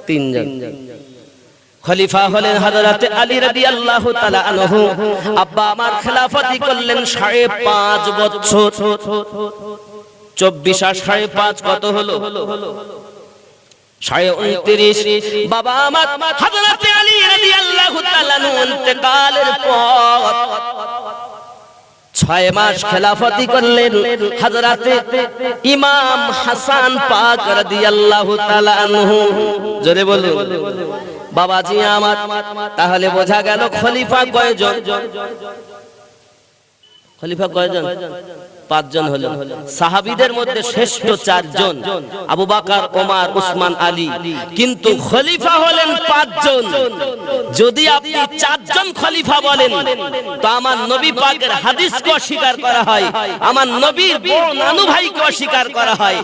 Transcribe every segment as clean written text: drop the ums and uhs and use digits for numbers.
তিনজন খলিফা হলেন হযরত আলী রাদিয়াল্লাহু তাআলা আনহু। আব্বা আমার খেলাফতি করলেন 5.5 বছর। 24 আর 5.5 কত হলো? 29.5। বাবা আমার হযরত আলী রাদিয়াল্লাহু তাআলা আনহু ইন্তেকালের পর 6 মাস খেলাফতি করলেন হযরত ইমাম হাসান পাক রাদিয়াল্লাহু তাআলা আনহু। জোরে বলুন বাবাজি আমার। তাহলে বোঝা গেল খলিফা কয়জন? খলিফা কয়জন? 5 জন হলো। সাহাবীদের মধ্যে শ্রেষ্ঠ 4 জন, আবু বকর, ওমর, উসমান, আলী। কিন্তু খলিফা হলেন 5 জন। যদি আপনি 4 জন খলিফা বলেন তো আমার নবী পাকের হাদিসকে অস্বীকার করা হয়, আমার নবীর বড় নানু ভাইকে অস্বীকার করা হয়।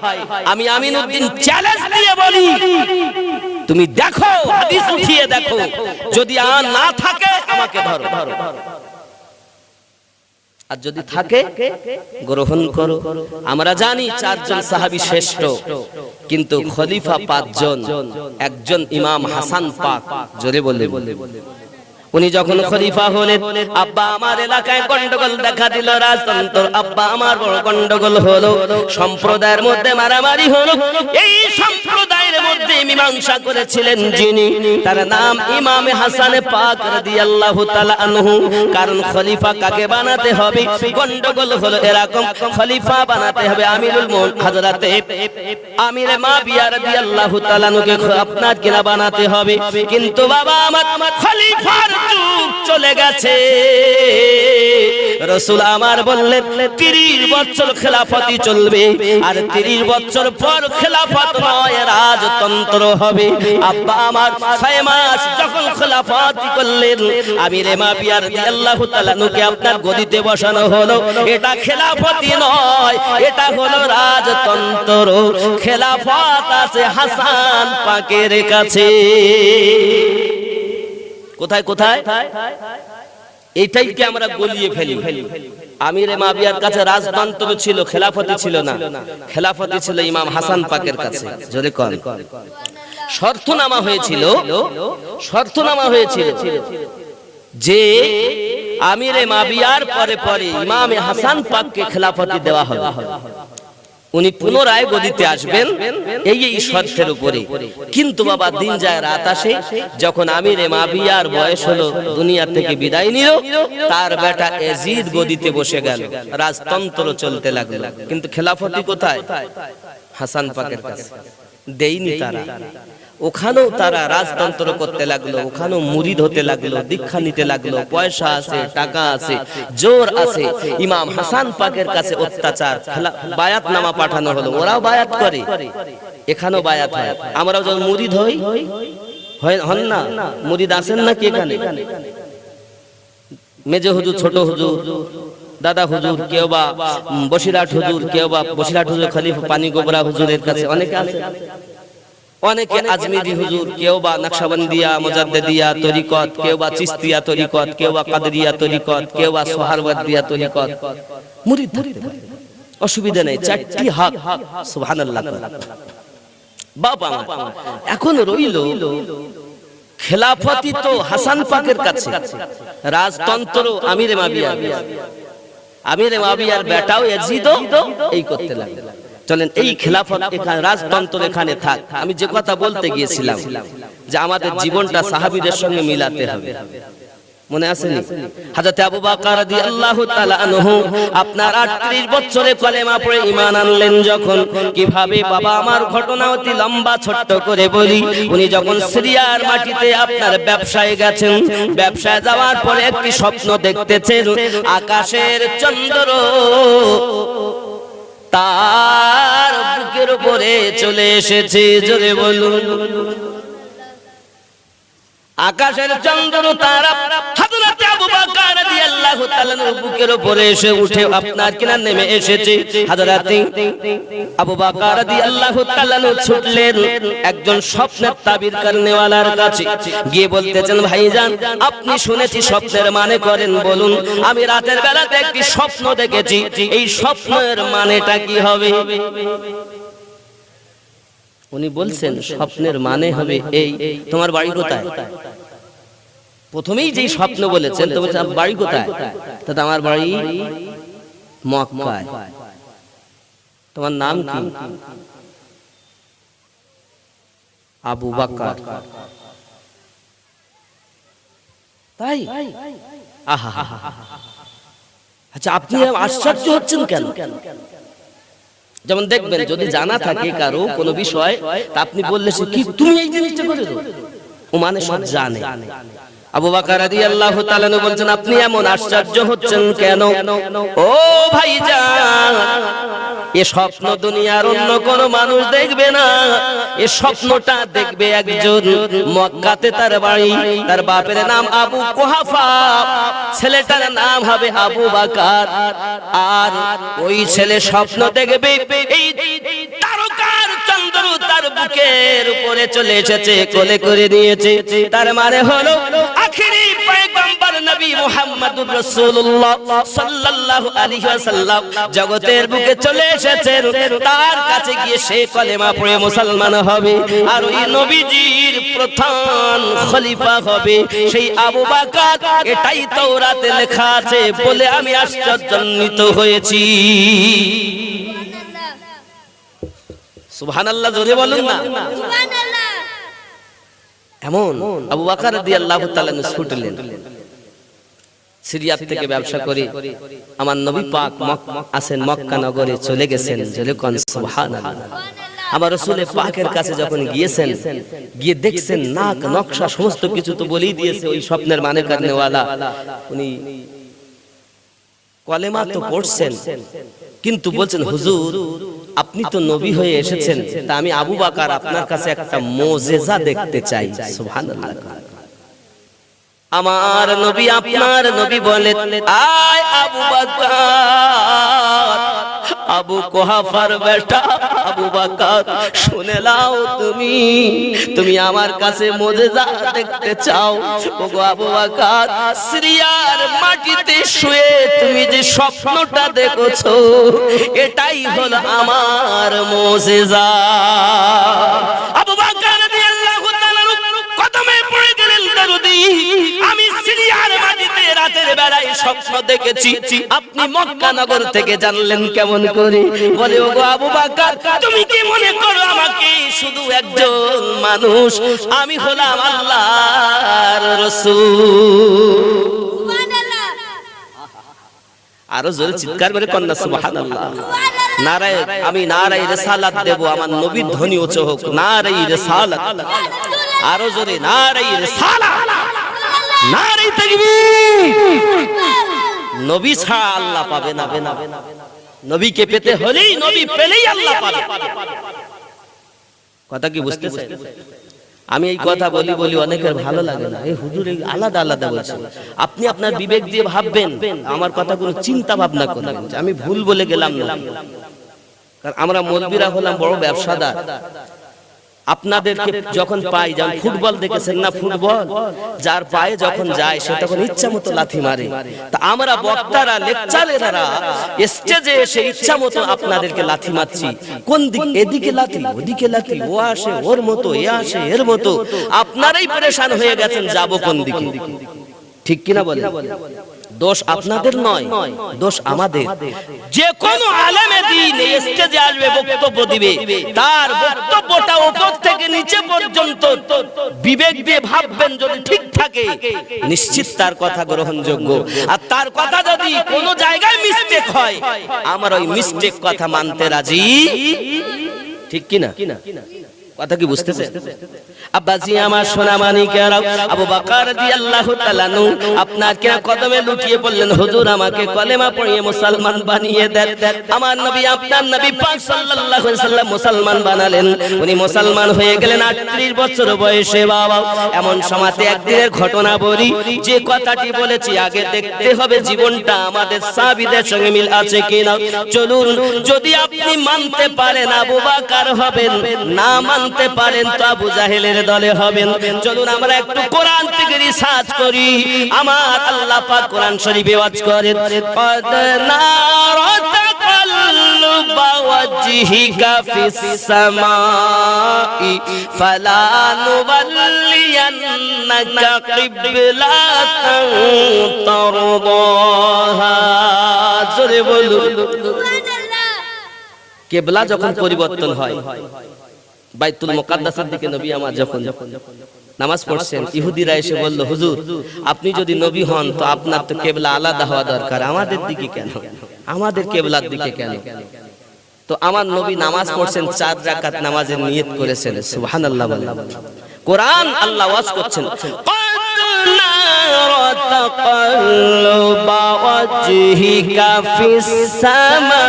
আমি আমিনউদ্দিন চ্যালেঞ্জ দিয়ে বলি, তুমি দেখো, হাদিস উঠিয়ে দেখো, যদি আর না থাকে আমাকে ধরো, আর যদি থাকে গ্রহণ করো। আমরা জানি 4 জন সাহাবী শ্রেষ্ঠ, কিন্তু খলিফা 5 জন, একজন ইমাম হাসান পাক। জোরে বলে উনি যখন খলিফা হলেন, আব্বা আমার এলাকায় গন্ডগোল দেখা দিল, রাজতন্ত্র। আব্বা আমার বড় গন্ডগোল হলো, সম্প্রদায়ের মধ্যে মারামারি হলো। এই সম্প্রদায়ের মধ্যে মীমাংসা করেছিলেন যিনি, তার নাম ইমাম হাসান পাক রাদিয়াল্লাহু তাআলা আনহু। কারণ খলিফা কাকে বানাতে হবে? গন্ডগোল হলো এরকম, খলিফা বানাতে হবে আমিরুল মুমিনিন হযরত আমিরে মাবিয়া রাদিয়াল্লাহু তাআলা আনহুকে আপনার কিনা বানাতে হবে। কিন্তু বাবা আমার খলিফার যুগ চলে গেছে। রাসূল আমার বললেন 30 বছর খেলাফতি চলবে, আর 30 বছর পর খেলাফত নয়, রাজতন্ত্র হবে। আব্বা আমার 6 মাস যখন খেলাফতি করলেন, আমিরে মাবিয়া রাদিয়াল্লাহু তাআলা আনহুকে আপনার গদিতে বসানো হলো। এটা খেলাফতি নয়, এটা হলো রাজতন্ত্র। খেলাফত আছে হাসান পাকের কাছে। কোথায় কোথায়? এইটাই কি আমরা গলিয়ে ফেলি। আমিরে মাবিয়ার কাছে রাজতন্ত্র ছিল, খেলাফতি ছিল না। খেলাফতি ছিল ইমাম হাসান পাকের কাছে। জোরে কোন শর্তনামা হয়েছিল, শর্তনামা হয়েছিল যে আমিরে মাবিয়ার পরে পরে ইমাম হাসান পাককে খেলাফতি দেওয়া হবে। উনি পুনরায় গদিতে আসবেন এই শর্তের উপরে। কিন্তু বাবা দিন যায় রাত আসে, যখন আমিরে মাবিয়ার বয়স হলো, দুনিয়া থেকে বিদায় নিল, তার বেটা ইয়াজিদ গদিতে বসে গেল, রাজতন্ত্র চলতে লাগলো। কিন্তু খেলাফতি কোথায়? হাসান পাকের কাছে। দেয়নি তারা। ওখানেও তারা রাজতন্ত্র করতে লাগলো, ওখানেও মুরিদ হতে লাগলো, দীক্ষা নিতে লাগলো। পয়সা আছে, টাকা আছে, জোর আছে। ইমাম হাসান পাকের কাছে অত্যাচার, বায়াত নামা পাঠানো হলো, ওরাও বায়াত করে, এখানেও বায়াত হয়। আমরাও যখন মুরিদ হই, হন না? মুরিদ আছেন নাকি এখানে? মেজে হুজুর, ছোট হুজুর, দাদা হুজুর, কেউ বা বসিরহাট হুজুর, কেউ বা বসিরহাট হুজুর খলিফা পানি গোবরা হুজুরের কাছে অনেকে আছে। অনেকে আজমিরি হুজুর, কেউ বা নকশবন্দিয়া, মুজাদ্দিদিয়া তরিকত, কেউ বা চিশতিয়া তরিকত, কেউ বা কাদরিয়া তরিকত, কেউ বা সোহরাওয়ার্দিয়া তরিকত। মুরিদ ধরতে পারে, অসুবিধা নেই। 4টি হক, সুবহানাল্লাহ। বাবা এখন রইল খেলাফতি তো হাসান পাকের কাছে, রাজতন্ত্র আমিরে মাবিয়া। আমিরে মাবিয়ার বেটাও ইয়াজিদ এই করতে লাগলো। চলেন এই খেলাফত এখানে, রাজতন্ত্র এখানে থাক। আমি যে কথা বলতে গিয়েছিলাম যে আমাদের জীবনটা সাহাবীদের সঙ্গে মিলাতে হবে, মনে আছে নি? হযরত আবু বকর রাদিয়াল্লাহু তাআলা আনহু আপনার 38 বছরে কলেমা পড়ে ঈমান আনলেন যখন। কিভাবে বাবা আমার ঘটনা অতি লম্বা, ছোট্ট করে বলি। উনি যখন সিরিয়ার মাটিতে আপনার ব্যবসায় গেছেন, ব্যবসায় যাওয়ার পরে একটি স্বপ্ন দেখতেছেন, আকাশের চন্দ্র তার বুকের উপরে চলে এসেছে। জোরে বলুন, আকাশের চন্দ্র তারা হযরত আবু বকর রাদিয়াল্লাহু তাআলার বুকের উপরে এসে উঠে আপনার কিনা নেমে এসেছে। হযরত আবু বকর রাদিয়াল্লাহু তাআলা ছুটলেন একজন স্বপ্নের তাবির করনেওয়ালার কাছে, গিয়ে বলতেছেন, ভাইজান আপনি শুনেছি স্বপ্নের মানে করেন, বলুন। আমি রাতের বেলাতে একটি স্বপ্ন দেখেছি, এই স্বপ্নের মানেটা কি হবে? উনি বলছেন স্বপ্নের মানে হবে এই, তোমার বাড়ি কোথায়? প্রথমেই যেই স্বপ্ন বলেছেন তোমার বাড়ি কোথায়? তা আমার বাড়ি মক্কায়। তোমার নাম কি? আবু বকর। তাই? আহা, আচ্ছা আপনি আশ্চর্য হচ্ছেন কেন? যেমন দেখবেন যদি জানা থাকে কারো কোনো বিষয়, তা আপনি বললে সে কি তুমি এই জিনিসটা করে দাও, ও মানে সব জানে। আবু বকর রাদিয়াল্লাহু তাআলা বলছেন আপনি এমন আশ্চর্য হচ্ছেন কেন? ও ভাইজান, এ স্বপ্ন দুনিয়ার অন্য কোন মানুষ দেখবে না, এ স্বপ্নটা দেখবে একজন মক্কাতে তার বাড়ি, তার বাপের নাম আবু কুহাফা, ছেলেটার নাম হবে আবু বকর। আর ওই ছেলে স্বপ্ন দেখবে এই তারকার চন্দ্র তার বুকের উপরে চলে এসেছে, কোলে করে নিয়েছে। তার মানে হলো আখিরি পয়গম্বর নবী মুহাম্মদুর রাসূলুল্লাহ সাল্লাল্লাহু আলাইহি ওয়াসাল্লাম জগতের বুকে চলে এসেছেন। তার কাছে গিয়ে সে কলেমা পড়ে মুসলমান হবে, আর ওই নবীজির প্রধান খলিফা হবে সেই আবু বকর। এটাই তাওরাতে লেখা আছে বলে আমি আশ্চর্যান্বিত হয়েছি। সুবহানাল্লাহ, জোরে বলুন না সুবহানাল্লাহ। এমন আবু বকর রাদিয়াল্লাহু তাআলা ছুটলেন, সিরিয়া থেকে ব্যবসা করে আমার নবী পাক আছেন মক্কা নগরে চলে গেছেন। জোরে কোন সুবহানাল্লাহ। আমার রাসূল পাকের কাছে যখন গিয়েছেন, গিয়ে দেখছেন নাক নকশা সমস্ত কিছু তো বলেই দিয়েছে ওই স্বপ্নের মানে কারণেওয়ালা। উনি কলেমা তো পড়ছেন, কিন্তু বলছেন হুজুর আপনি তো নবী হয়ে এসেছেন, তা আমি আবু বকর আপনার কাছে একটা মুজিজা দেখতে চাই। সুবহানাল্লাহ। আমার নবী আপনার নবী বলেন আয় আবু বকর, আবু কুহাফার বেটা আবু বকর শুনে নাও, তুমি আমার কাছে মুজিজা দেখতে চাও। ওগো আবু বকর, সিরিয়ার মাটিতে শুয়ে তুমি যে স্বপ্নটা দেখছো এটাই হলো আমার মুজিজা। আবু বকর রাদিয়াল্লাহু তাআলা কদমে পড়ে গেলেন, দরুদি আমি সিরিয়ার মাটিতে রাতের বেলায় স্বপ্ন দেখেছি, আপনি মক্কা নগর থেকে জানলেন কেমন করে? বলে ওগো আবু বকর, তুমি কি মনে করো আমাকে শুধু একজন মানুষ? আমি হলাম আল্লাহর রাসূল। সুবহানাল্লাহ। আরো জোরে চিৎকার করে কন্যা সুবহানাল্লাহ। নারায়ে আমি নারায়ে রিসালাত দেব, আমার নবীর ধ্বনি উচ্চ হোক, নারায়ে রিসালাত। আরো জোরে নারায়ে রিসালাত, নারায়ে তাকবীর। নবী ছাড়া আল্লাহ পাবে না, নবীকে পেতে হলেই নবী পেলেই আল্লাহ পাবে। কথা কি বুঝতেছেন? আমি এই কথা বলি অনেকের ভালো লাগে না, এই হুজুর এই আলাদা আলাদা বলছে। আপনি আপনার বিবেক দিয়ে ভাববেন, আমার কথাগুলো চিন্তা ভাবনা করবেন যে আমি ভুল বলে গেলাম না। কারণ আমরা মৌলবীরা হলাম বড় ব্যবসাদার। আপনাদেরকে যখন পাই, যেমন ফুটবল দেখেছেন না, ফুটবল যার পায়ে যখন যায় সে তখন ইচ্ছা মতো লাথি মারে। তা আমরা বক্তারা লেকচারেরা স্টেজে এসে ইচ্ছা মতো আপনাদেরকে লাথি মারছি। কোন দিক? এদিকে লাথি ওদিকে লাথি, ও আসে ওর মতো, এ আসে এর মতো। আপনারাই পরেশান হয়ে গেছেন যাবো কোন দিকে। ঠিক কিনা বলেন? দোষ আপনাদের নয়, দোষ আমাদের। যে কোনো আলেমে দ্বীন স্টেজে আসবে, বক্তব্য দিবে, তার বক্তব্যটা উপর থেকে নিচে পর্যন্ত বিবেক দিয়ে ভাববেন, যদি ঠিক থাকে নিশ্চিত তার কথা গ্রহণযোগ্য। আর তার কথা যদি কোনো জায়গায় মিস্টেক হয়, আমার ওই মিস্টেক কথা মানতে রাজি। ঠিক কিনা? কথা কি বুঝতেছেন? আব্বাজি আমার সোনা মানিকেরা, আবু বকর রাদিয়াল্লাহু তাআলা আপনার কে কদমে লুটিয়ে বললেন হুজুর আমাকে কলেমা পড়িয়ে মুসলমান বানিয়ে দেন। আমার নবী আপনার নবী পাক সাল্লাল্লাহু আলাইহি সাল্লাম মুসলমান বানালেন। উনি মুসলমান হয়ে গেলেন 38 বছর বয়সে। বাবা এমন সময়তে একদিনের ঘটনা বলি, যে কথাটি বলেছি আগে দেখতে হবে জীবনটা আমাদের সাহাবীদের সঙ্গে মিল আছে কিনা। চলুন, যদি আপনি মানতে পারেন আবু বকর হবেন, না মানতে পারেন তো আবু জাহেলের দলে হবেন। চলুন আমরা একটু কোরআন থেকে রিসার্চ করি। আমার আল্লাহ পাক কোরআন শরীফে ওয়াজ করেন, কদ নারা তাকাল্লু বাওয়াজহিকা ফিস সামাই ফালা নুওয়াল্লিয়ান্নাকা কিবলাতান তারদাহা। জোরে বলুন সুবহানাল্লাহ। কিবলা যখন পরিবর্তন হয়, বাইতুল মুকাদ্দাসের দিকে নবী আমার যখন নামাজ পড়ছেন, ইহুদিরা এসে বলল, হুজুর আপনি যদি নবী হন তো আপনার তো কিবলা আলাদা হওয়া দরকার, আমাদের দিকে কেন, আমাদের কিবলার দিকে কেন? তো আমার নবী নামাজ পড়ছেন, 4 রাকাত নামাজের নিয়ত করেছেন। সুবহানাল্লাহ বলেন। কোরআন আল্লাহ ওয়াজ করছেন, তাকাল্লুবা ওয়াজহিকা ফিস সামাই।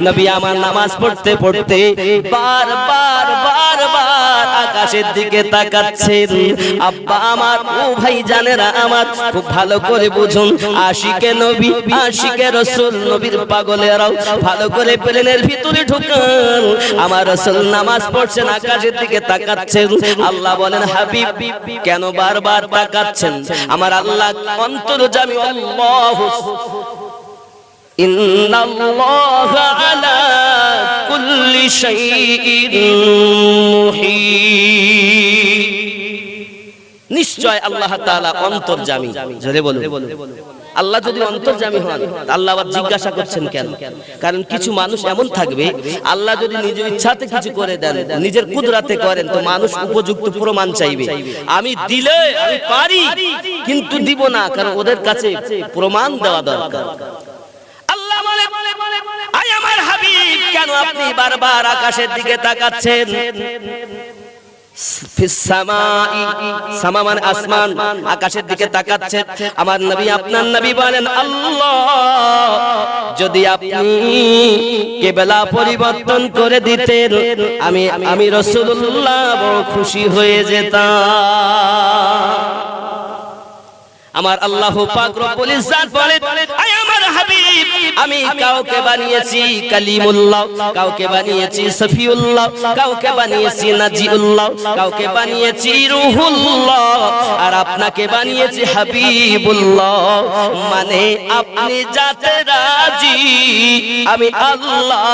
নবী আমার নামাজ পড়তে পড়তে বারবার আকাশের দিকে তাকাচ্ছেন। আব্বা আমার, ও ভাই জানেরা আমার, খুব ভালো করে বুঝুন, আশিকে নবী, আশিকে রাসূল, নবীর পাগলেরাও ভালো করে প্লেনের ভিতরে ঢুকান। আমার রাসূল নামাজ পড়ছেন, আকাশের দিকে তাকাচ্ছেন। আল্লাহ বলেন, হাবিব কেন বারবার তাকাচ্ছেন? আমার আল্লাহ অন্তর্যামী, আল্লাহ ইন্নাল্লাহা আলা কুল্লি শাইইন মুহিত। নিশ্চয় আল্লাহ তাআলা অন্তর্যামী। জোরে বলুন। আল্লাহ যদি অন্তর্যামী হন, আল্লাহ আবার জিজ্ঞাসা করছেন কেন? কারণ কিছু মানুষ এমন থাকবে, আল্লাহ যদি নিজের ইচ্ছাতে কিছু করে দেন, নিজের কুদরতে করেন, তো মানুষ উপযুক্ত প্রমাণ চাইবে। আমি দিলে আমি পারি, কিন্তু দিব না, কারণ ওদের কাছে প্রমাণ দেওয়া দরকার। আল্লাহ বলে, আয় আমার হাবিব, কেন আপনি বারবার আকাশের দিকে তাকাচ্ছেন? ফিস সামাই, সামা মানে আসমান, আকাশের দিকে তাকাচ্ছেন। আমার নবী, আপনার নবী বলেন, আল্লাহ যদি আপনি কিবলা পরিবর্তন করে দিতেন, আমি রাসূলুল্লাহ বড় খুশি হয়ে যেতাম। আমার আল্লাহ পাক রব্বুল ইজ্জত বলেন, আয় আমার হাবিব, আমি কাউকে বানিয়েছি কালিমুল্লাহ, কাউকে বানিয়েছি সফিউল্লাহ, কাউকে বানিয়েছি নাজিউল্লাহ, কাউকে বানিয়েছি রূহুল্লাহ, আর আপনাকে বানিয়েছি হাবিবুল্লাহ। মানে আপনি যাতে রাজি, আমি আল্লাহ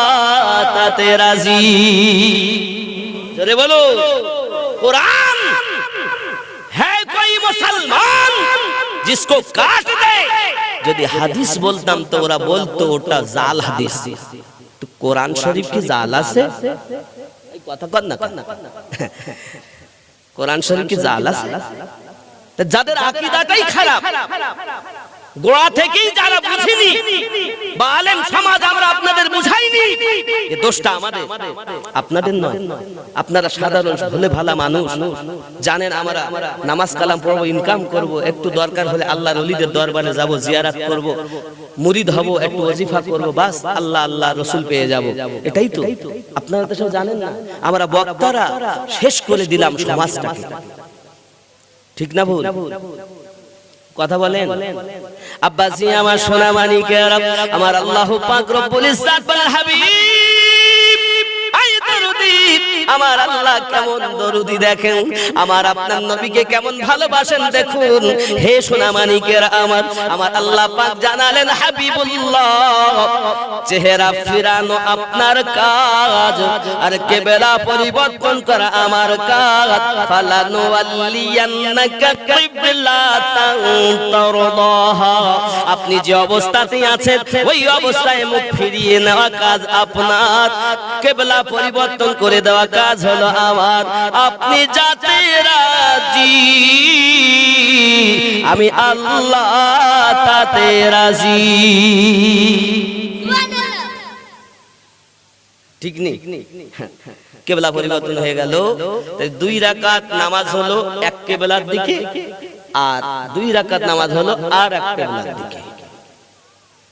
তাতে রাজি। জোরে বলো কুরআন। হ্যাঁ কোই মুসলমান जिसको काट दे, যদি হাদিস বলতাম তো ওরা বলতো ওটা জাল হাদিস। তো কোরআন শরীফ কি জাল আছে? এই কথা কর না, কোরআন শরীফ কি জাল আছে? যাদের আকীদাটাই খারাপ, গোড়া থেকেই যারা বুঝিনি, বা আলেম সমাজ আমরা আপনাদের বুঝাইনি, এই দোষটা আমাদের, আপনাদের নয়। আপনারা সাধারণ ভোলে ভালা মানুষ, জানেন আমরা নামাজ কালাম পড়বো, ইনকাম করব, একটু দরকার হলে আল্লাহর ওলিদের দরবারে যাব, জিয়ারত করব, মুরিদ হব, একটু ওজিফা করব, বাস আল্লাহ আল্লাহ রাসূল পেয়ে যাব। এটাই তো আপনারা তো সব জানেন না। আমরা বক্তারা শেষ করে দিলাম সমাজটাকে, ঠিক না ভুল? কথা বলেন। আব্বাসি আমার সোনা মানিকেরা, আমার আল্লাহ পাক রব্বুল ইজ্জত বলেন, হাবিব আয় দরুদি, আমার আল্লাহ কেমন দরুদি দেখেন, আমার আপনার নবীকে কেমন ভালোবাসেন দেখুন। হে সোনা মানিকেরা আমার, আমার আল্লাহ পাক জানালেন, হাবিবুল্লাহ চেহারা ফিরানো আপনার কাজ, আর কিবলা পরিবর্তন করা আমার কাজ। ফালানুওয়াল্লিয়ান্নাকা কিবলাতান তারদাহা, আপনি যে অবস্থাতে আছেন ওই অবস্থায় মুখ ফিরিয়ে নেওয়া কাজ আপনার, কিবলা পরিবর্তন করে দেওয়া কাজ হলো আমার। আপনি যাতে রাজি, আমি আল্লাহ তাতে রাজি। ঠিক নেই? কিবলা পরিবর্তন হয়ে গেল। 2 রাকাত নামাজ হলো এক কিবলার দিকে, আর 2 রাকাত নামাজ হলো আর এক কিবলার দিকে।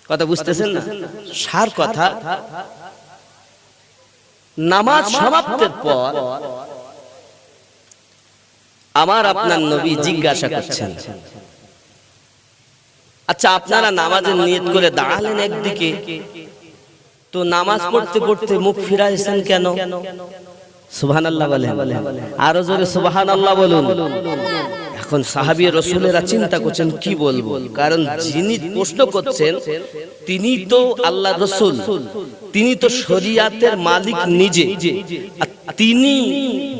কথা বুঝতেছেন না? সার কথা, নামাজ সমাপ্তের পর আমার আপনার নবী জিজ্ঞাসা করছেন, আচ্ছা আপনারা নামাজের নিয়ত করে দাঁড়ালেন একদিকে, তো নামাজ পড়তে পড়তে মুখ ফিরাইছেন কেন? সুবহানাল্লাহ বলেন, আরো জোরে সুবহানাল্লাহ বলুন। এখন সাহাবী রাসূলেরা চিন্তা করছেন কি বলবো, কারণ যিনি প্রশ্ন করছেন তিনি তো আল্লাহর রাসূল, তিনি তো শরীয়তের মালিক নিজে, তিনি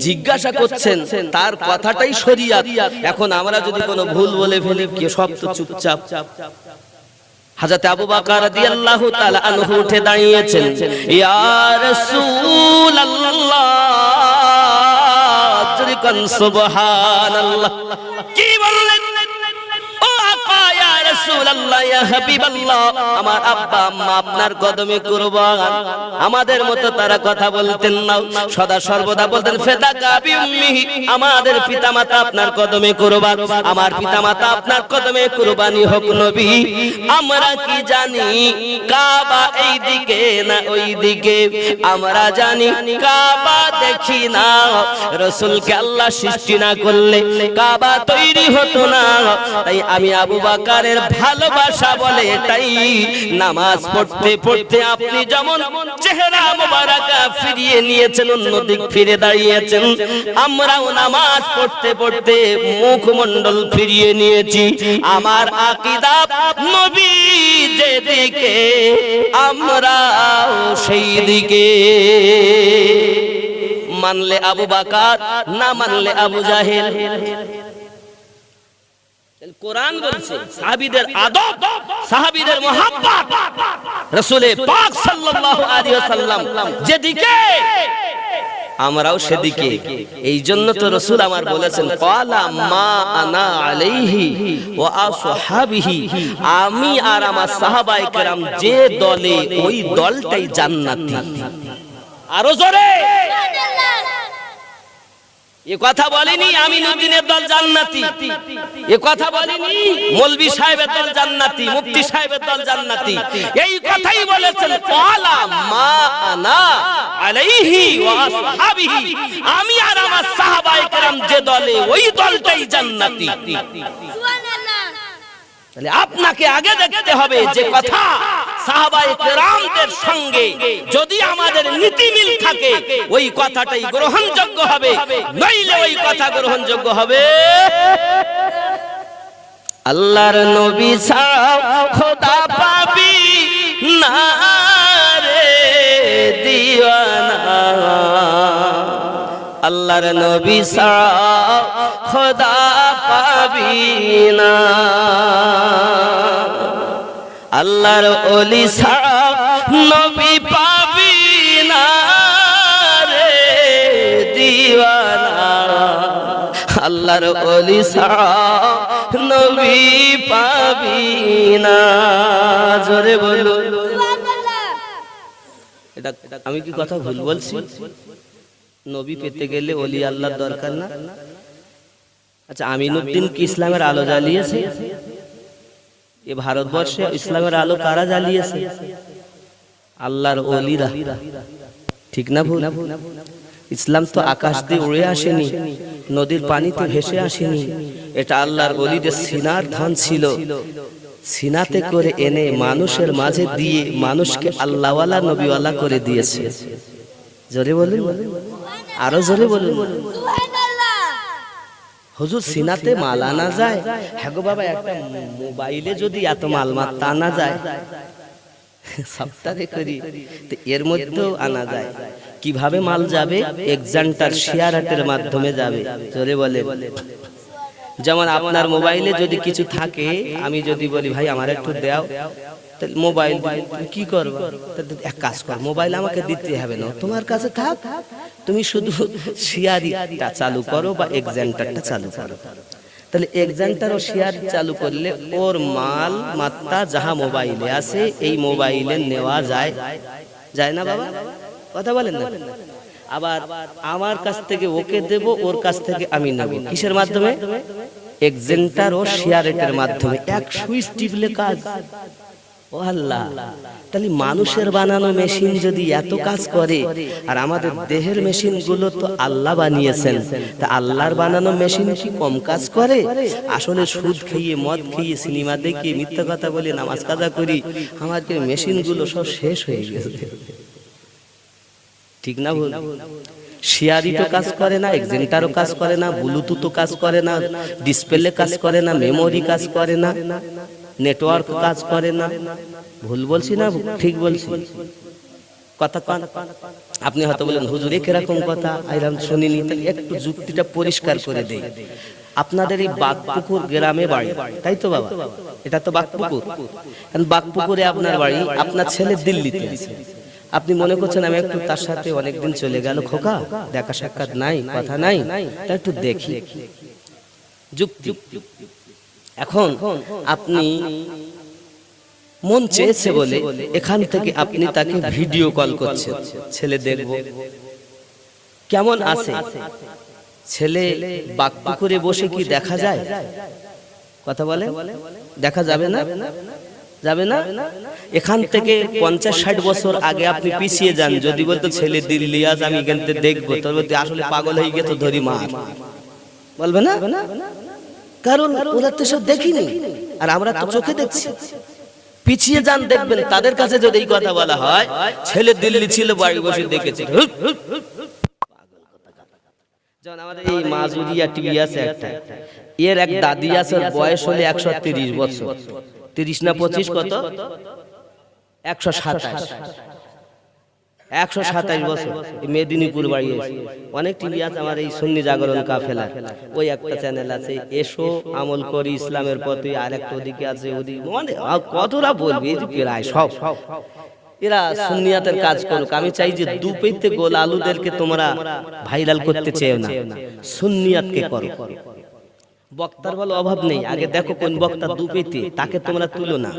জিজ্ঞাসা করছেন তার কথাটাই শরীয়ত। এখন আমরা যদি কোনো ভুল বলে ফেলি কি সব তো চুপচাপ। হযরত আবু বকর রাদিয়াল্লাহু তাআলা আনহু উঠে দাঁড়িয়েছেন, ইয়া রাসূলুল্লাহ, জরিকান সুবহানাল্লাহ। কি বললেন? ও আকা ইয়া রাসূলুল্লাহ, ইয়া হাবিবাল্লাহ, আমার আব্বা আম্মা আপনার কদমে কুরবান। আমাদের মতো তারা কথা বলতেন না, সদা সর্বদা বলতেন ফিদাকা বিউম্মিহি, আমাদের পিতামাতা আপনার কদমে কুরবান, আমার পিতামাতা আপনার কদমে কুরবানি হোক নবী। আমরা কি জানি কাবা এই দিকে না ওই দিকে, আমরা জানি কাবা দেখি না, রাসূলকে আল্লাহ সৃষ্টি না করলে কাবা তৈরি হতো না। তাই আমি আবু বকরের ভালোবাসা বলে এটাই, নামাজ পড়তে পড়তে আপনি যেমন চেহারা মোবারকা ফিরিয়ে নিয়েছেন, অন্যদিক ফিরে দাঁড়িয়েছেন, আমরাও নামাজ পড়তে পড়তে মুখমণ্ডল ফিরিয়ে নিয়েছি। আমার আকীদা নবী যেদিকে আমরাও সেই দিকে। মানলে আবু বকর, না মানলে আবু জাহেল। কোরআন বলছে সাহাবীদের আদব, সাহাবীদের মুহাব্বত, রাসূল পাক সাল্লাল্লাহু আলাইহি ওয়াসাল্লাম যেদিকে আমরাও সেদিকে। এই জন্য তো রাসূল আমার বলেছেন ক্বালা মা আনা আলাইহি ওয়া আসহাবিহি, আমি আর আমার সাহাবায়ে কেরাম যে দলে ওই দলটাই জান্নাতি। আরো জোরে এ কথা বলিনি আমিনুদ্দিনের দল জান্নাতি, এ কথা বলিনি মৌলভী সাহেবের দল জান্নাতি, মুফতি সাহেবের দল জান্নাতি, এই কথাই বলেছেন ক্বালা মা আনা আলাইহি ওয়া আসহাবিহি, আমি আর আমার সাহাবায়ে কেরাম যে দলে ওই দলটাই জান্নাতি। সুবহানাল্লাহ। তাহলে আপনাকে আগে দেখতে হবে যে কথা সাহাবায়ে কেরামদের সঙ্গে যদি আমাদের নীতি মিল থাকে ওই কথাটাই গ্রহণযোগ্য হবে, নইলে ওই কথা গ্রহণযোগ্য হবে। আল্লাহর নবী ছাড়া খোদা পাবি না রে দিওয়ানা, আল্লাহর নবী ছাড়া খোদা পাবি না, আল্লাহর ওলি ছাড়া নবী পাবি না রে দিওয়ানা, আল্লাহর ওলি ছাড়া নবী পাবি না। জোরে বলো সুবহানাল্লাহ। এটা আমি কি কথা ভুল বলছি? নবী পেতে গেলে ওলি আল্লাহর দরকার না? আচ্ছা, আমিনুদ্দিন কি ইসলামের আলো জ্বালিয়েছে? এ ভারতবর্ষে ইসলামের আলো কারা জ্বালিয়েছে? আল্লাহর ওলিরা। ঠিক না ভুল? ইসলাম তো আকাশ দিয়ে উড়ে আসেনি, নদীর পানিতে ভেসে আসেনি, এটা আল্লাহর ওলিদের সিনার ধন ছিল, সিনাতে করে এনে মানুষের মাঝে দিয়ে মানুষকে আল্লাহওয়ালা নবীওয়ালা করে দিয়েছে। জোরে বলুন, আরো জোরে বলুন সুবহানাল্লাহ। হুজুর সিনাতে মাল আনা যায়? হ্যাঁ গো বাবা, একটা মোবাইলে যদি এত মাল মাত্রা আনা যায় সপ্তাহে করি, তো এর মধ্যেও আনা যায়। কিভাবে মাল যাবে? এক্সান্টার শেয়ারের মাধ্যমে যাবে। জোরে বলে। যেমন আপনার মোবাইলে যদি কিছু থাকে, আমি যদি বলি ভাই আমার একটু দাও, তাহলে মোবাইল কি করবো? এক কাজ কর, মোবাইল আমাকে দিতে হবে না, তোমার কাছে থাক, তুমি শুধু শেয়ারিটা চালু করো বা এক্সান্টারটা চালু করো। তাহলে এক্সান্টার ও শেয়ার চালু করলে ওর মাল মাত্রা যাহা মোবাইলে আছে এই মোবাইলে নেওয়া যায়, যায় না বাবা? কথা বলেন না? আবার আমার কাছ থেকে ওকে দেব, ওর কাছ থেকে আমি নেব, কিসের মাধ্যমে? এক্সান্টার ও শেয়ারের মাধ্যমে। এক সুইচ টিপলে কাজ। ও আল্লাহ, তাহলে মানুষের বানানো মেশিন যদি এত কাজ করে, আর আমাদের দেহের মেশিন গুলো তো আল্লাহ বানিয়েছেন, তা আল্লাহর বানানো মেশিন কি কম কাজ করে? আসলে সুদ খেয়ে, মদ খেয়ে, সিনেমা দেখে, মিথ্যা কথা বলে, নামাজ কাজা করি, আমাদের মেশিন গুলো সব শেষ হয়ে গেছে। ঠিক না ভুল? শেয়ারই তো কাজ করে না, এক্সেন্টারও কাজ করে না, ব্লুটুথও কাজ করে না, ডিসপ্লে কাজ করে না, মেমোরি কাজ করে না, নেটওয়ার্ক কাজ করে না। ভুল বলছি না ঠিক বলছি? কথা কান আপনি হয়তো বলেন হুজুর এ কিরকম কথা আইলাম শুনিনি, তাহলে একটু যুক্তিটা পরিষ্কার করে দেই। আপনাদের এই বাগপুকুর গ্রামে বাড়ি, তাই তো বাবা? এটা তো বাগপুকুর। কারণ বাগপুকুরে আপনার বাড়ি, আপনার ছেলে দিল্লিতে আছে। আপনি মনে করছেন আমি একটু তার সাথে অনেকদিন চলে গেল, খোকা দেখা সাক্ষাৎ নাই, কথা নাই, তা একটু দেখি। যুক্তি। এখন আপনি মন চেয়েছে বলে এখান থেকে আপনি তাকে ভিডিও কল করছেন, ছেলে দেখব কেমন আছে। ছেলে বাগপুকুরে বসে কি দেখা যায়? কথা বলে দেখা যাবে না? যাবে না? এখান থেকে 50-60 বছর আগে আপনি পিছিয়ে যান, যদি বলতো ছেলে দিল্লি আজ আমি এখান থেকে দেখবো, তোর বলতে আসলে পাগল হয়ে গেছে ধরি মার, বলবে না? কারণ ওরা তো সব দেখিনি, আর আমরা তো চোখে দেখছি। পিছিয়ে যান, দেখবেন তাদের কাছে যদি এই কথা বলা হয় ছেলে দিল্লি ছিল বাড়ি বসে দেখেছে, যেমন আমাদের এই মাজুরিয়া টিভি আছে একটা, এর এক দাদি আছে, ওর বয়স হলে 130 বছর, 30 না 25 কত 127 বছর, মেদিনীপুর বাড়ি। অনেক টিভি আছে আমার এই সুন্নি জাগরণ কাফেলা, ওই একটা চ্যানেল আছে এসো আমল করি ইসলামের পথে, আর একটা ওদিকে আছে, ওদিকে মানে কতটা বলবি প্রায় সব এরা সুন্নিয়াতের কাজ করুক। আমি চাই যে দুপেতে গোল আলুদেরকে তোমরা ভাইরাল করতে চেও না, সুন্নিয়াতকে করো। বক্তার বলো অভাব নেই, আগে দেখো কোন বক্তা দুপেতে, তাকে তোমরা তুলো না।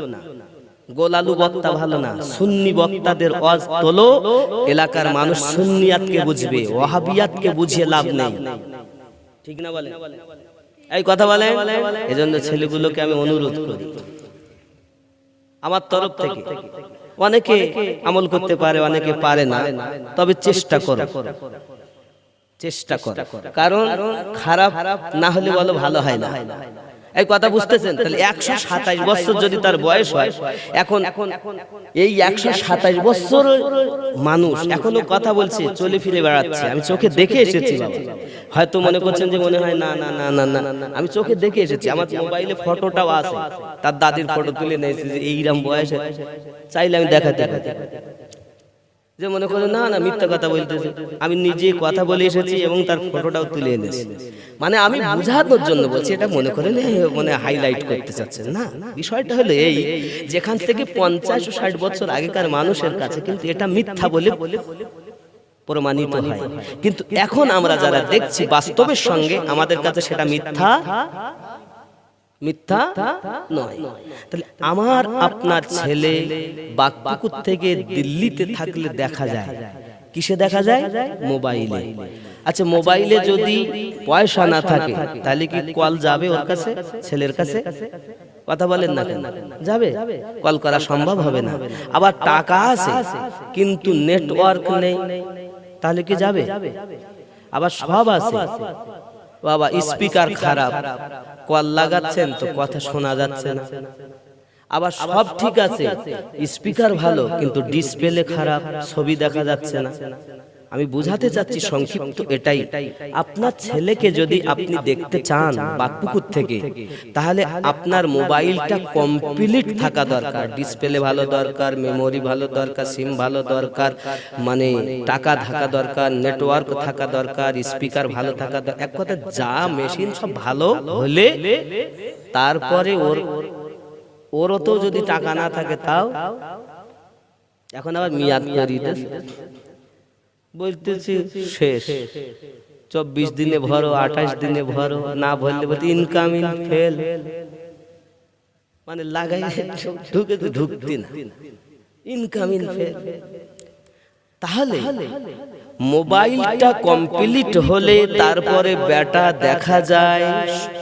গোল আলু বক্তা ভালো না, সুন্নি বক্তাদের ওয়াজ তোলো, এলাকার মানুষ সুন্নিয়াতকে বুঝবে, ওয়াহাবিয়াতকে বুঝিয়ে লাভ নেই। ঠিক না বলে? এই কথা বলে। এজন্য ছেলেগুলোকে আমি অনুরোধ করি আমার তরফ থেকে, অনেকে আমল করতে পারে অনেকে পারে না, তবে চেষ্টা করো, চেষ্টা করো, কারণ খারাপ না হলে বলো ভালো হয় না। এই কথা বুঝতেছেন? তাহলে 127 বছর যদি তার বয়স হয়, এখন এই 127 বছর মানুষ এখনো কথা বলছে, চলে ফিরে বেড়াচ্ছে। আমি চোখে দেখে এসেছি বাবা। হয়তো মনে করছেন যে মনে হয় না না না না না, আমি চোখে দেখে এসেছি, আমার মোবাইলে ফটোটাও আছে, তার দাদির ফটো তুলে নিয়েছে, যে এইরকম বয়স চাইলে আমি দেখাতে পারি। যে মনে করে না না মিথ্যা কথা বলতেছে, আমি নিজে কথা বলে এসেছি এবং তার ফটোটাও তুলে এনেছি। মানে আমি বোঝানোর জন্য বলছি, এটা মনে করেন মানে হাইলাইট করতে চাচ্ছেন না। বিষয়টা হলো এই, যেখান থেকে 50-60 বছর আগেকার মানুষের কাছে কিন্তু এটা মিথ্যা বলে প্রমাণিত হয়, কিন্তু এখন আমরা যারা দেখছি বাস্তবের সঙ্গে, আমাদের কাছে সেটা মিথ্যা মিথ্যা নয়। তাহলে আমার আপনার ছেলে বাগপুকুর থেকে দিল্লিতে থাকলে দেখা যায়, কিসে দেখা যায়? মোবাইলে। আচ্ছা, মোবাইলে যদি পয়সা না থাকে তাহলে কি কল যাবে ওর কাছে, ছেলের কাছে? কথা বলেন না কেন? যাবে? কল করা সম্ভব হবে না। আবার টাকা আছে কিন্তু নেটওয়ার্ক নেই, তাহলে কি যাবে? আবার সব আছে বাবা, স্পিকার খারাপ, কল লাগাচ্ছেন তো কথা শোনা যাচ্ছে না। আবার সব ঠিক আছে, স্পিকার ভালো কিন্তু ডিসপ্লে খারাপ, ছবি দেখা যাচ্ছে না। আমি বুঝাতে চাচ্ছি সংক্ষিপ্ত এটাই, আপনার ছেলেকে যদি আপনি দেখতে চান বাগপুকুর থেকে, তাহলে আপনার মোবাইলটা কমপ্লিট থাকা দরকার, ডিসপ্লে ভালো দরকার, মেমোরি ভালো দরকার, সিম ভালো দরকার, মানে টাকা থাকা দরকার, নেটওয়ার্ক থাকা দরকার, স্পিকার ভালো থাকা দরকার। এক কথা যা মেশিন সব ভালো হলে তারপরে ওরও তো যদি টাকা না থাকে তাও। এখন আবার মিয়াদ করিতে বলতেছি শেষ, 24 দিনে ভরো, 28 দিনে ভরো, না ভরলে বলতে ইনকামিং ফেল, মানে লাগাই ঢুকে তো ঢুকতি না, ইনকামিং ফেল। তাহলে মোবাইলটা কমপ্লিট হলে তারপরে বেটা দেখা যায়,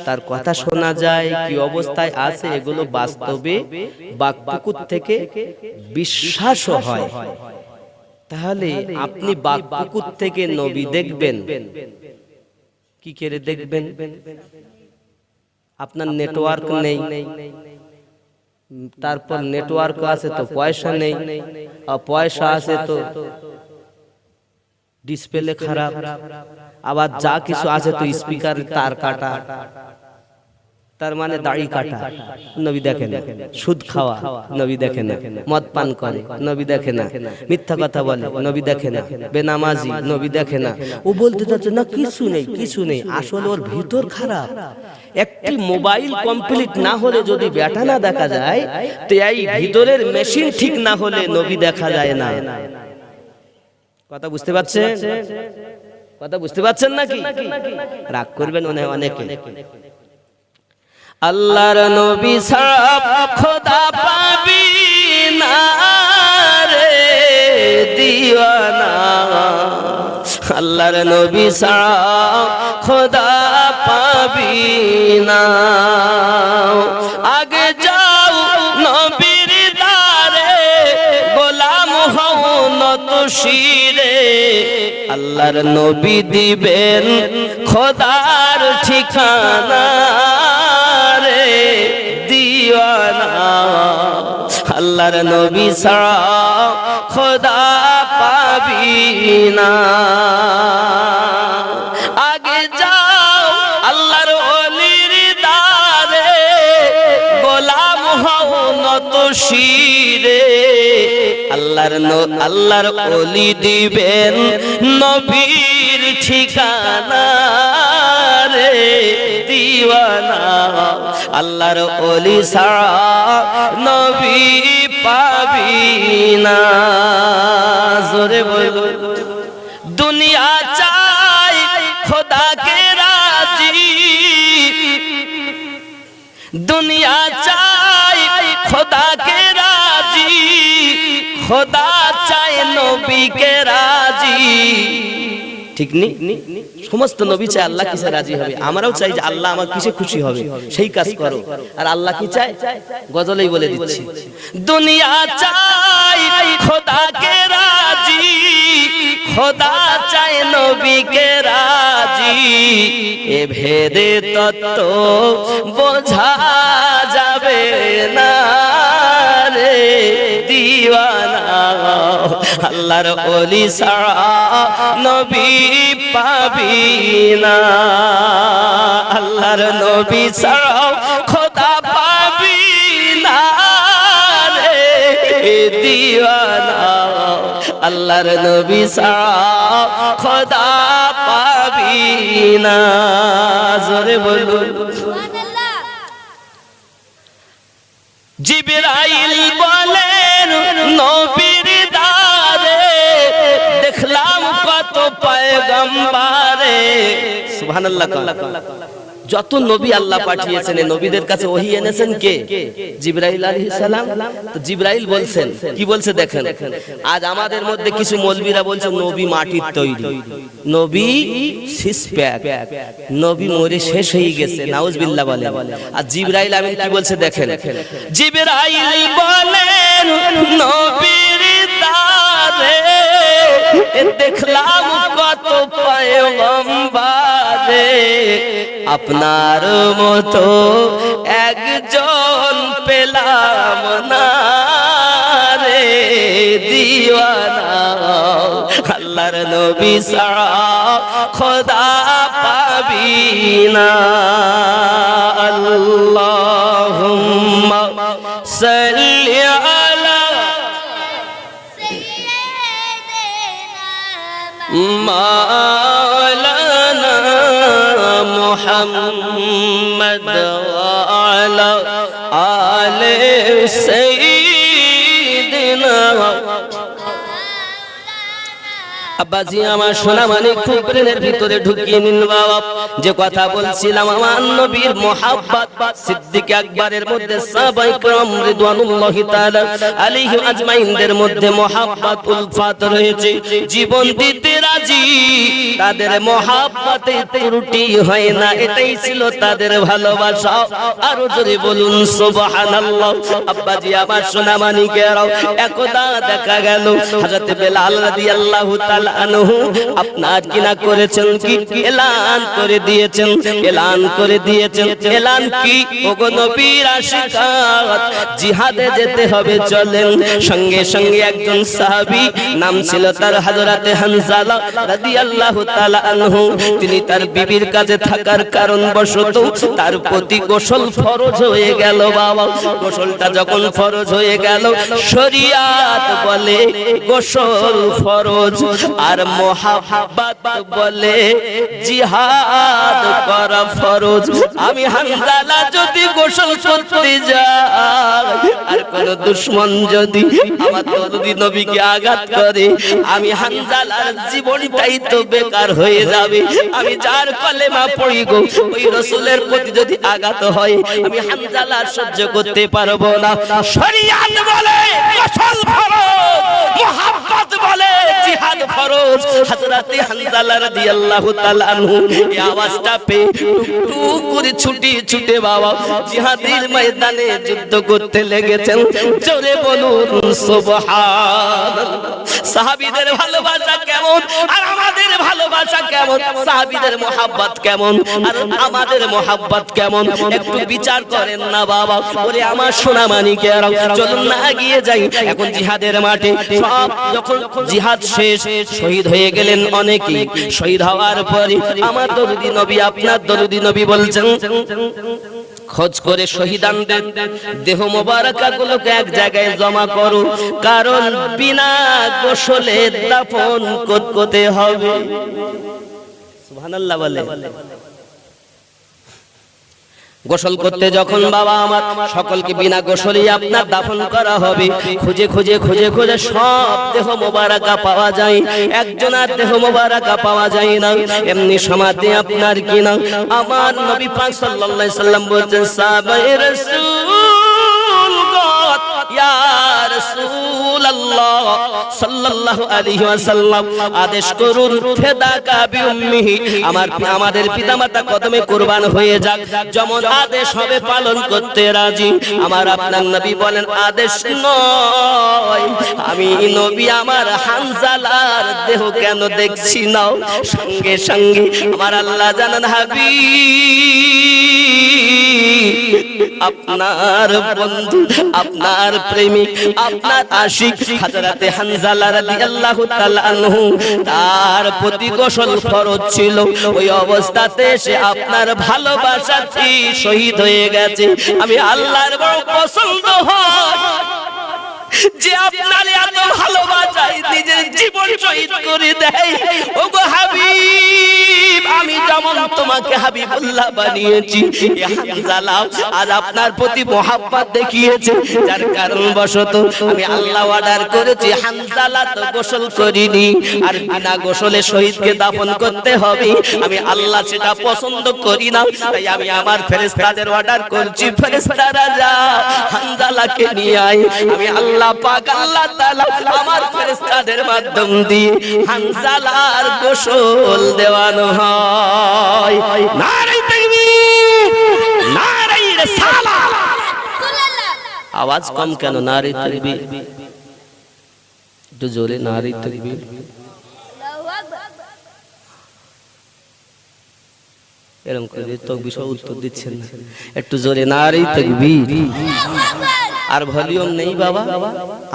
তার কথা শোনা যায়, কি অবস্থায় আছে, এগুলো বাস্তবে বাগপুকুর থেকে বিশ্বাসও হয়। তাহলে আপনি বাগপুকুর থেকে নবী দেখবেন, কি করে দেখবেন? আপনার নেটওয়ার্ক নেই, তারপর নেটওয়ার্ক আছে তো পয়সা নেই, আর পয়সা আছে তো ডিসপ্লে খারাপ, আবার যা কিছু আছে তো স্পিকার তার কাটা, তার মানে দাড়ি কাটা, নবী দেখে না। সুদ খাওয়া, নবী দেখে না। মদ পান করে, নবী দেখে না। মিথ্যা কথা বলে, নবী দেখে না। বেনামাজি, নবী দেখে না। ও বলতে চাচ্ছে না কিছু নেই, কিছু নেই, আসলে ওর ভিতর খারাপ। একটি মোবাইল কমপ্লিট না হলে যদি ব্যাটা না দেখা যায়, তো এই ভিতরের মেশিন ঠিক না হলে নবী দেখা যায় না। কথা বুঝতে পারছেন? কথা বুঝতে পারছেন নাকি? রাগ করবেন অনেকে। আল্লাহর নবী ছাড়া খোদা পাবি না রে দিওয়ানা, আল্লাহর নবী ছাড়া খোদা পাবি না। আগে যাও নবীর দারে, গোলাম হও নত শিরে, আল্লাহর নবী দিবেন খোদার ঠিকানা রে দিওয়ানা, আল্লাহর নবী ছাড়া খোদা পাবি না। আগে যাও আল্লাহর ওলির দারে, গোলাম হও নত শিরে, আল্লাহর ওলি দিবেন নবীর ঠিকানা রে দিওয়ানা, আল্লাহর ওলি ছাড়া নবী পাবি না। জোরে বলো। দুনিয়া চাই খোদাকে রাজি, দুনিয়া চাই খোদাকে রাজি, খোদা চাই নবীকে রাজি। ঠিক নি? সমস্ত নবী চায় আল্লাহ কিসে রাজি হবে, আমরাও চাই যে আল্লাহ আমার কিসে খুশি হবে, সেই কাজ করো। আর আল্লাহ কি চায়? গজলেই বলে দিচ্ছি। দুনিয়া চাই খোদাকে রাজি, খোদা চায় নবীকে রাজি, এ ভেদে তত্ত্ব বোঝা যাবে না রে দিওয়ানা, আল্লাহর ওলি ছাড়া নবী পাবি না, আল্লাহর নবী ছাড়া খোদা পাবি না রে দিওয়ানা, আল্লাহর নবী ছাড়া খোদা পাবি না। জোরে বলুন। জিবরাইল বলেন নবীর দারে, দেখলাম কত পয়গম্বরে। সুবহানাল্লাহ। যত নবী আল্লাহ পাঠিয়েছেন, এই নবীদের কাছে ওহী এনেছেন কে? জিবরাইল আলাইহিস সালাম। তো জিবরাইল বলছেন, কি বলছে দেখেন। আজ আমাদের মধ্যে কিছু মৌলবীরা বলছে নবী মাটির তৈরি, নবী সিসপ্যাক, নবী মরে শেষ হয়ে গেছে, নাউজুবিল্লাহ বলেন। আর জিবরাইল আমিন কি বলছে দেখেন। জিবরাইল বলেন নবীর দারে, দেখলাম কত পয়গম্বরে, আপনার মতো একজন পেলাম না রে দিওয়ানা, আল্লাহর নবী ছাড়া খোদা পাবি না। আল্লাহুম্মা সাল্লি আলা মাওলানা মুহাম্মদ ওয়া আলা আলি সাইয়্যিদিনা। আব্বাজি আমার সোনা মানে খুব প্রেমের ভিতরে ঢুকিয়ে নিন বাবা। যে কথা বলছিলাম আমার নবীর মুহাব্বত, সিদ্দিক আকবরের মধ্যে সাহাবায়ে কেরাম রিদওয়ানুল্লাহি তাআলা আলাইহিম আজমাইনদের মধ্যে মুহাব্বত উলফাত রয়েছে, জীবন দিতে রাজি, তাদের মুহাব্বতে ত্রুটি হয় না, এটাই ছিল তাদের ভালোবাসা। আরো জোরে বলুন সুবহানাল্লাহ। আব্বাজি আমার সোনা মানিকেরাও, একদা দেখা গেল হযরত বেলাল রাদিয়াল্লাহু তাআলা তাআলা আনহু আপনার কিনা করেছেন কি এলান করে দিয়েছেন, এলান করে দিয়েছেন। এলান কি? ওগো নবীর আশিকাত, জিহাদে যেতে হবে চলেন। সঙ্গে সঙ্গে একজন সাহাবী, নাম ছিল তার হযরতে হানজালা রাদিয়াল্লাহু তাআলা আনহু, তিনি তার বিবির কাছে থাকার কারণবশত তার প্রতি গোসল ফরজ হয়ে গেল। বাবা, গোসলটা যখন ফরজ হয়ে গেল, শরীয়ত বলে গোসল ফরজ, আর মুহাব্বত বলে জিহাদ করা ফরজ। আমি হানজালা যদি গোসল করতে যাই আর কোন দুশমন যদি আমার দরদি নবীকে আঘাত করে, আমি হানজালার জীবনটাই তো বেকার হয়ে যাবে। আমি যার কলেমা পড়ি গো, ওই রাসূলের প্রতি যদি আঘাত হয়, আমি হানজালা সহ্য করতে পারবো না। শরীয়ত বলে গোসল ফরজ, মুহাব্বত বলে জিহাদ ফরজ। হযরতে হানজালা রাদিয়াল্লাহু তাআলা আনহু এই আওয়াজটা পেয়ে টুক করে ছুটে বাবা জিহাদের ময়দানে যুদ্ধ করতে লেগেছেন। জোরে বলুন সুবহানাল্লাহ। সাহাবীদের ভালোবাসা কেমন আর আমাদের ভালোবাসা কেমন, সাহাবীদের মুহাব্বত কেমন আর আমাদের মুহাব্বত কেমন, একটু বিচার করেন না বাবা। ওরে আমার সোনা মানিকেরা, চলুন না এগিয়ে যাই। এখন জিহাদের মাঠে সব যখন জিহাদ শেষ, শহীদ হয়ে গেলেন অনেকেই। শহীদ হওয়ার পরে আমার দরদি নবী, আপনার দরদি নবী বলছেন, খোঁজ করে শহীদানদের দেহ মোবারকাগুলোকে এক জায়গায় জমা করো, কারণ বিনা গোসলে দাফন করতে হবে। সুবহানাল্লাহ বলে। গোসল করতে যখন বাবা আমার সকলকে বিনা গোসলেই আপনার দাফন করা হবে, খুঁজে খুঁজে খুঁজে খুঁজে সব দেহ মোবারকা পাওয়া যায়, একজনের দেহ মোবারকা পাওয়া যায় না। এমনি সমাধি আপনার কিনা আমার নবী পাক সাল্লাল্লাহু আলাইহি সাল্লাম বলছেন, সাহাবায়ে রাসূল ইয়া রাসূলুল্লাহ সাল্লাল্লাহু আলাইহি ওয়াসাল্লাম, আদেশ করুন ফিদাকা বিউম্মিহি, আমাদের পিতামাতা কদমে কুরবান হয়ে যাক, যেমন আদেশ হবে পালন করতে রাজি। আমার আপনার নবী বলেন, আদেশ নয়, আমি নবী আমার হানজালার দেহ কেন দেখছি না? সঙ্গে সঙ্গে আমার আল্লাহ জানান, হাবিব আপনার বন্ধু, আপনার প্রেমিক, আপনার আশিক হযরতে হানজালা রাদিয়াল্লাহু তাআলা আনহু, তার প্রতি গোসল ফরজ ছিল। ওই অবস্থাতে সে আপনার ভালোবাসাতে শহীদ হয়ে গেছে। আমি আল্লাহর বড় পছন্দ হয় যে আপনার এত ভালোবাসায় নিজের জীবন শহীদ করে দেয়। ওগো হাবিব, আমি যেমন তোমাকে হাবিবুল্লাহ বানিয়েছি, হানজালা আজ আপনার প্রতি মুহাব্বত দেখিয়েছে, যার কারণবশত আমি আল্লাহ অর্ডার করেছি হানজালা তো গোসল করিনি, আর বিনা গোসলে শহীদকে দাফন করতে হবে। আমি আল্লাহ সেটা পছন্দ করি না, তাই আমি আমার ফেরেশতাদের অর্ডার করছি, ফেরেশতারা যা হানজালাকে নিয়ে আয়। আমি আল্লাহ পাক আল্লাহ তাআলা আমার ফেরেশতাদের মাধ্যম দিয়ে হানজালার গোসল দেওয়ানো হয়। নারে তাকবীর, নারে রিসালাত। আওয়াজ কম কেন? নারে তাকবীর, একটু জোরে নারে তাকবীর। এরকম করে তাকবীর সব উত্তর দিচ্ছেন না, একটু জোরে নারে তাকবীর। আর ভলিউম নেই বাবা,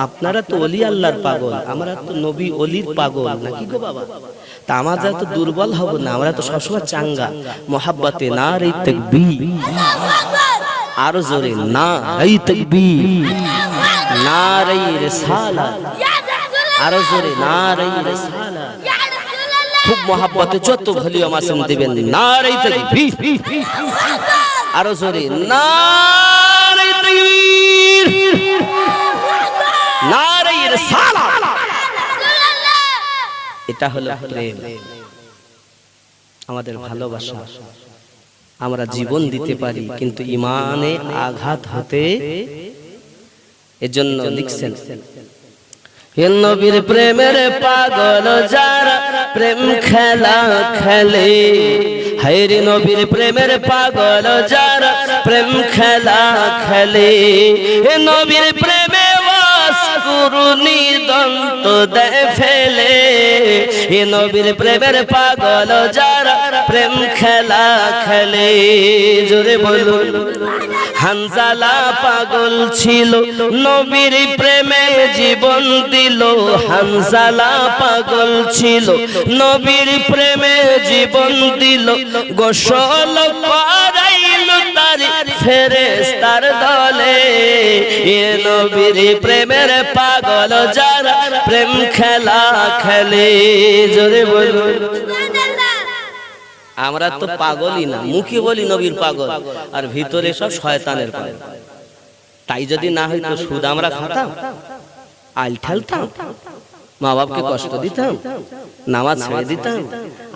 আপনারা তো ওলি আল্লাহর পাগল, আমরা তো নবী ওলির পাগল নাকি গো বাবা? তা আমরা তো দুর্বল হব না, আমরা তো সবসময় চাঙ্গা। মুহাব্বতে নারে তাকবীর, আরো জোরে নারে তাকবীর, নারে রিসালাত, আরো জোরে নারে রিসালাত। খুব মুহাব্বতে যত ভলিউম আছেন দিবেন, নারে তাকবীর, আরো জোরে নারে তাকবীর, নারে রিসালাত। এটা হলো প্রেম, আমাদের ভালোবাসা। আমরা জীবন দিতে পারি, কিন্তু ঈমানে আঘাত হতে, এজন্য লিখছেন, হে নবীর প্রেমের পাগল যারা প্রেম খেলা খেলে, হায়রে নবীর প্রেমের পাগল যারা প্রেম খেলা খেলে, হে নবীর প্রেমে বাস করুনি দিগন্ত দেয় ফেলে, এ নবীর প্রেমের পাগল যারা প্রেম খেলা খেলে। জোরে বলুন। হানজালা পাগল ছিল নবীর প্রেমে জীবন দিল, হানজালা পাগল ছিল নবীর প্রেমে জীবন দিল, গোসল করাইল তার ফেরেশতার দলে, এ নবীর প্রেমের পাগল যারা প্রেম খেলা খেলে। জোরে বলুন। আমরা তো পাগলই না, মুখে বলি নবীর পাগল, আর ভিতরে সব শয়তানের পাগল। তাই যদি না হইতো সুদ আমরা খাতাম, আইল ঠেলতাম, মা বাপকে কষ্ট দিতাম, নামাজ ছেড়ে দিতাম।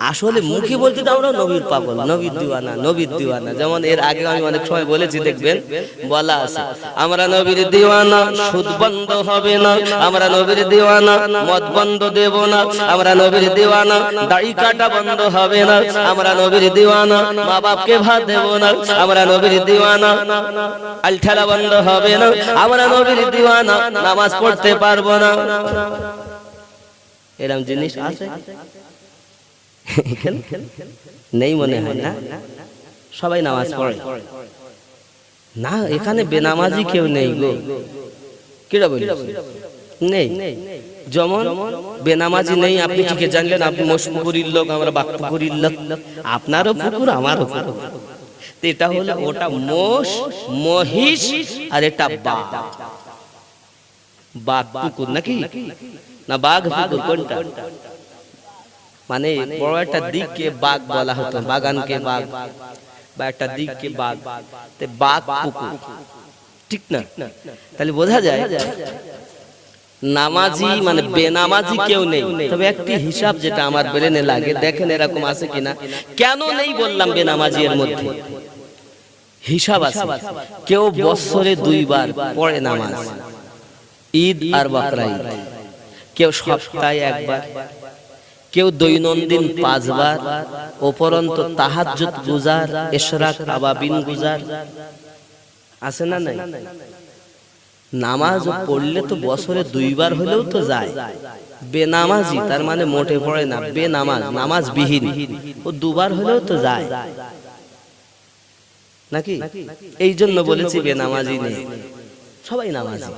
আসলে মুখে বলতে তো আমরা নবীর পাগল, নবীর দিওয়ানা, নবীর দিওয়ানা। যেমন এর আগে আমি অনেক সময় বলেছি, দেখবেন বলা আছে, আমরা নবীর দিওয়ানা, সুদ বন্ধ হবে না, আমরা নবীর দিওয়ানা, মদ বন্ধ দেব না, আমরা নবীর দিওয়ানা, দাড়ি কাটা বন্ধ হবে না, আমরা নবীর দিওয়ানা, মা বাপকে ভাত দেব না, আমরা নবীর দিওয়ানা, আইল ঠেলা বন্ধ হবে না, আমরা নবীর দিওয়ানা, নামাজ পড়তে পারবো না। এরকম জিনিস আছে নেই মনে হয় না? সবাই নামাজ পড়ে না, এখানে বেনামাজি কেউ নেই গো। কিরা বলি নেই? যেমন বেনামাজি নেই আপনি কি জানলেন? আপনি মশপুকুরির লোক, আমরা বাকপুকুরির লোক। আপনারও পুকুর, আমারও পুকুর। এটা হলো, ওটা মোষ মহিষ, আর এটা বাঘ। বাঘ পুকুর নাকি না বাঘ পুকুর কোনটা? মানে বড় একটা দিককে বাঘ বলা হতো, বাগানকে বাঘ, বা একটা দিককে বাঘ, বাঘ পুকুর, ঠিক না? তাহলে বোঝা যায় নামাজি মানে বেনামাজি কেউ নেই। তবে একটি হিসাব যেটা আমার ব্রেনে লাগে, দেখেন এরকম আছে কিনা। কেন নেই বললাম বেনামাজি এর মধ্যে? হিসাব আছে। কেউ বছরে 2 বার পড়ে নামাজ, ঈদ আর বকরা ঈদ। কেউ সপ্তাহে 1 বার, কেউ দৈনন্দিন 5 বার, উপরন্ত তাহাজ্জুদ গুজার, ইশরাক আবাবিন গুজার আছে না নাই? নামাজ পড়লে তো বছরে 2 বার হলেও তো যায়। বেনামাজি তার মানে মোটে পড়ে না, বেনামাজ, নামাজ বিহীন, ও 2 বার হলেও তো যায় নাকি? এই জন্য বলেছি বেনামাজি নেই, সবাই নামাজি।